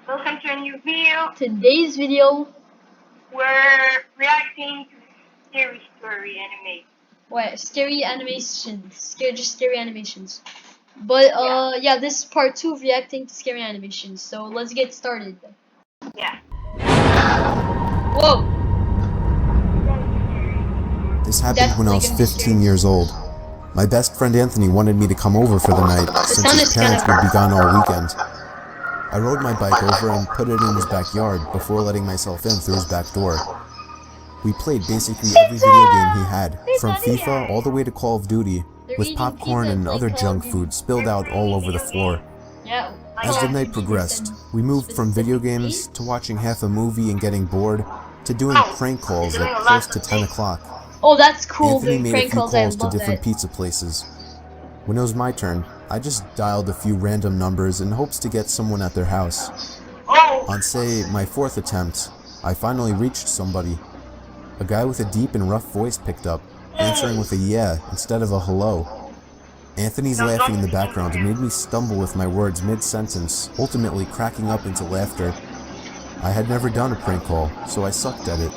Welcome to a new video. Today's video, We're reacting to Scary Story anime. scary animations, just scary animations. But yeah, this is part 2 of reacting to scary animations. So let's get started. Yeah. Whoa! This happened when I was 15 years old. My best friend Anthony wanted me to come over for the night since his parents would be gone all weekend. I rode my bike over and put it in his backyard before letting myself in through his back door. We played basically every video game he had, from FIFA all the way to Call of Duty, with popcorn and other junk food spilled out all over the floor. As the night progressed, we moved from video games to watching half a movie and getting bored, to doing prank calls at close to 10 o'clock. Oh, that's cool. Anthony made a few calls to different pizza places. When it was my turn, I just dialed a few random numbers in hopes to get someone at their house. On, say, my 4th attempt, I finally reached somebody. A guy with a deep and rough voice picked up, answering with a yeah instead of a hello. Anthony's laughing in the background made me stumble with my words mid-sentence, ultimately cracking up into laughter. I had never done a prank call, so I sucked at it.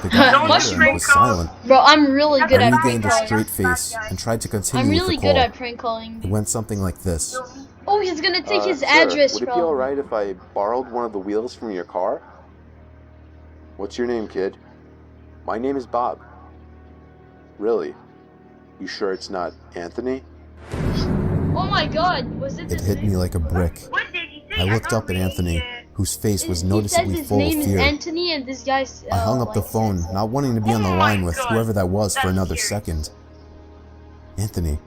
The guy was silent. Bro, I'm really good I at prank regained a calling. straight face and tried to continue I'm with really the call. good at prank calling. It went something like this. Oh, he's gonna take his Sir, address, would it be bro. alright if I borrowed one of the wheels from your car? What's your name, kid? My name is Bob. Really? You sure it's not Anthony? Oh my god, was it It hit me like a brick. What did he say? I looked up at Anthony, whose face was He noticeably says his full of name is fear. Anthony and this guy's I hung up the phone, not wanting to be on the line with whoever that was for another second. Anthony,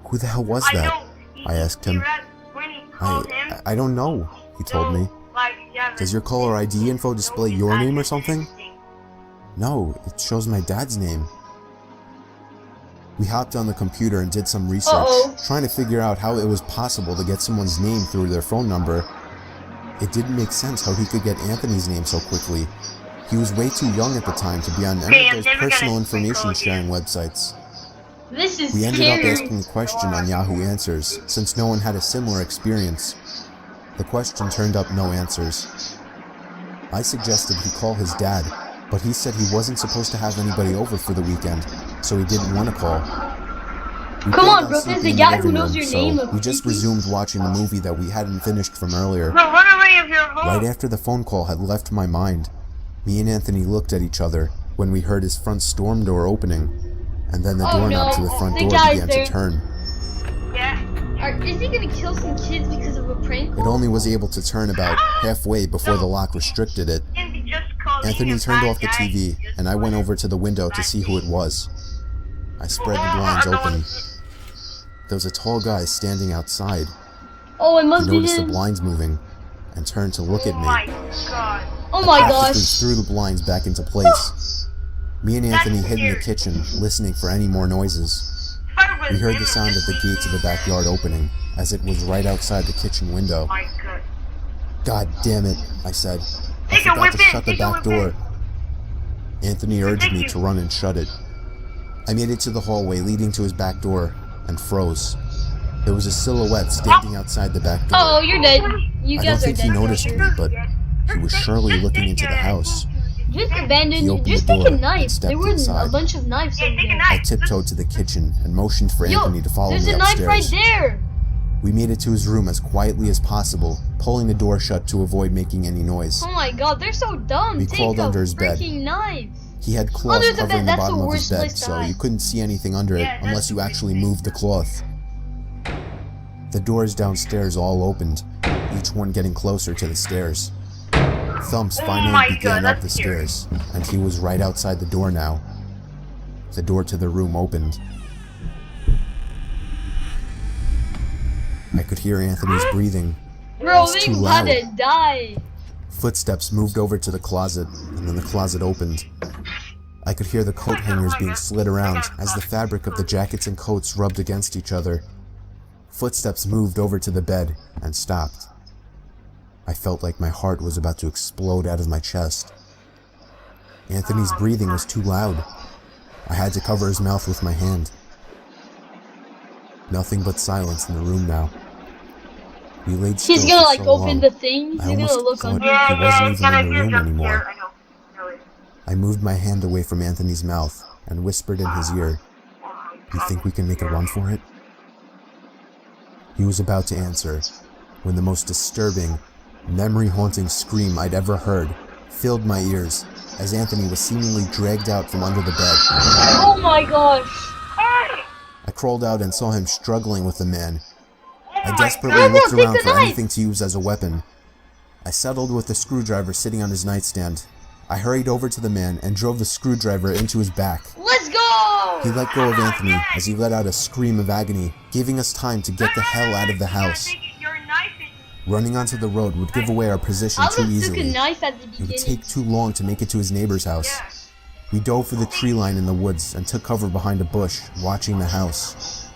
who the hell was that? I asked him. I don't know, he told me. Does your caller ID info display your name or something? No, it shows my dad's name. We hopped on the computer and did some research, trying to figure out how it was possible to get someone's name through their phone number. It didn't make sense how he could get Anthony's name so quickly. He was way too young at the time to be on any of those personal information sharing websites. This is We ended up scary. asking a question on Yahoo Answers, since no one had a similar experience. The question turned up no answers. I suggested he call his dad, but he said he wasn't supposed to have anybody over for the weekend, so he didn't want to call. Come on, bro, there's a guy who knows your name. We just resumed watching the movie that we hadn't finished from earlier. Bro, run away if you're home. Right after the phone call had left my mind, me and Anthony looked at each other when we heard his front storm door opening, and then the doorknob to the front door began to turn. Yeah. Is he gonna kill some kids because of a prank? It only was able to turn about halfway before the lock restricted it. Anthony turned off the TV, and I went over to the window to see who it was. I spread the blinds open. There was a tall guy standing outside. Oh, it He must be noticed the him. blinds moving, and turned to look at me. God. Oh my Practically gosh. threw the blinds back into place. Me and Anthony hid in the kitchen, listening for any more noises. We heard the sound of the gate to the backyard opening, as it was right outside the kitchen window. My God. God damn it, I said. I Take a forgot to whip in, shut the take a back whip door. Anthony urged me to run and shut it. I made it to the hallway leading to his back door, and froze. There was a silhouette standing outside the back door. Oh, you're dead. You I don't guys are think he dead. noticed me, but he was surely looking into the house. Just abandon. He opened Just the take door a and knife. stepped There were inside. a bunch of knives in there. I tiptoed to the kitchen and motioned for Anthony to follow There's me a knife right upstairs. there. We made it to his room as quietly as possible, pulling the door shut to avoid making any noise. Oh my god, they're so dumb. We Take crawled a under his bed. freaking knife. He had cloth Under the covering bed, the that's bottom the of his worst bed, place to so hide. you couldn't see anything under it Yeah, unless you that's actually moved the cloth. The doors downstairs all opened, each one getting closer to the stairs. Thumps finally my began God, up the that's scary. stairs, and he was right outside the door now. The door to the room opened. I could hear Anthony's breathing. Bro, It's they too about loud. to die. Footsteps moved over to the closet, and then the closet opened. I could hear the coat hangers being slid around as the fabric of the jackets and coats rubbed against each other. Footsteps moved over to the bed and stopped. I felt like my heart was about to explode out of my chest. Anthony's breathing was too loud. I had to cover his mouth with my hand. Nothing but silence in the room now. We laid still He's gonna for like so open long. the thing. He's I gonna almost look thought under. he wasn't Yeah, even gonna in the be a room jump anymore. scare. I know. Really. I moved my hand away from Anthony's mouth and whispered in his ear, "You think we can make a run for it?" He was about to answer when the most disturbing, memory-haunting scream I'd ever heard filled my ears as Anthony was seemingly dragged out from under the bed. Oh my gosh! Hey! I crawled out and saw him struggling with the man. Oh I my desperately God. looked Bro, take around the for knife! anything to use as a weapon. I settled with the screwdriver sitting on his nightstand. I hurried over to the man and drove the screwdriver into his back. Let's go! He let go of Anthony as he let out a scream of agony, giving us time to get the hell out of the house. Your knife and Running onto the road would give away our position I too would have took a easily. knife at the It would beginning. take too long to make it to his neighbor's house. yes. We dove for the tree line in the woods and took cover behind a bush, watching the house.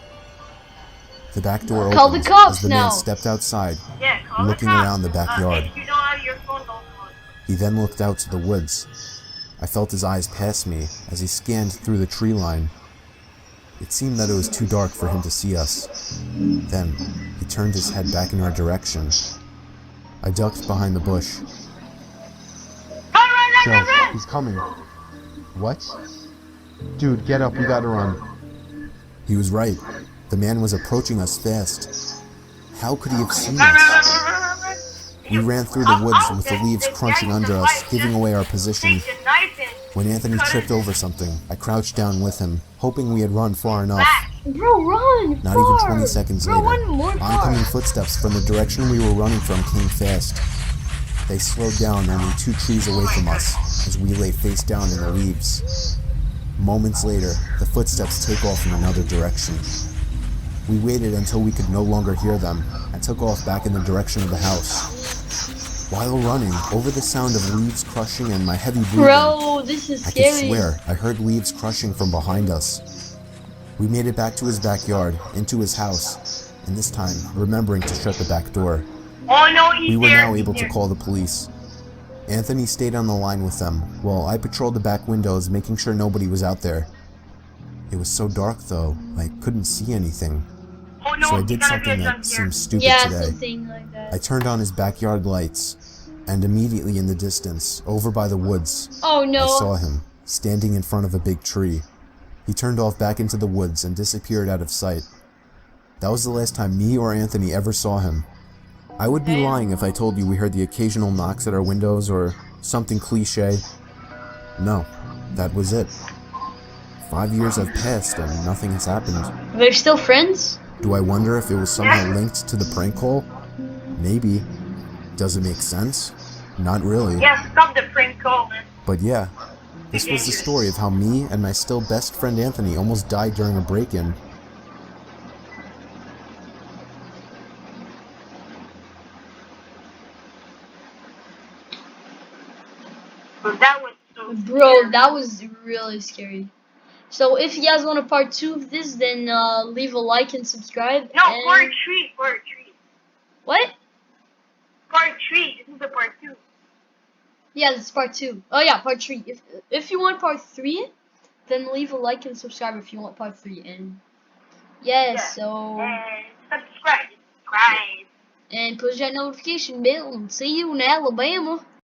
The back door Call the opened cops as the now. man stepped outside, Yeah, call looking the cops. around the backyard. If you don't have your phone, don't call it. He then looked out to the woods. I felt his eyes pass me as he scanned through the tree line. It seemed that it was too dark for him to see us. Then, he turned his head back in our direction. I ducked behind the bush. Joe, he's coming. What? Dude, get up, we gotta run. He was right. The man was approaching us fast. How could he have seen us? We ran through the woods with the leaves crunching under us, giving away our position. Take the knife and When Anthony tripped over something, I crouched down with him, hoping we had run far enough. back. Bro, run! Not even far. 20 seconds Bro, later, one more oncoming far. footsteps from the direction we were running from came fast. They slowed down only 2 trees away from us as we lay face down in the leaves. Moments later, the footsteps take off in another direction. We waited until we could no longer hear them and took off back in the direction of the house. While running, over the sound of leaves crushing and my heavy breathing, Bro, this is I could scary. swear I heard leaves crushing from behind us. We made it back to his backyard, into his house, and this time remembering to shut the back door. Oh no, he's We were there. now he's able to there. call the police. Anthony stayed on the line with them, while I patrolled the back windows, making sure nobody was out there. It was so dark though, I couldn't see anything, Oh no, so I he's did gonna be a something that jump scare. seemed stupid Yeah, today. something like that. I turned on his backyard lights, and immediately in the distance, over by the woods, Oh I no. saw him, standing in front of a big tree. He turned off back into the woods and disappeared out of sight. That was the last time me or Anthony ever saw him. I would be lying if I told you we heard the occasional knocks at our windows or something cliche. No, that was it. 5 years have passed and nothing has happened. They're still friends? Do I wonder if it was somehow linked to the prank call? Maybe. Does it make sense? Not really. Yeah, stop the prank call, man. But yeah, this was the story of how me and my still best friend Anthony almost died during a break-in. But that was so Bro, scary. that was really scary. So if you guys want a part 2 of this, then leave a like and subscribe. No, and... part 3, part 3. What? Part 3, this is the part 2. Yeah, this is part 2. Oh yeah, part 3. If you want part 3, then leave a like and subscribe if you want part 3. And yeah, so And subscribe. and push that notification bell and see you in Alabama.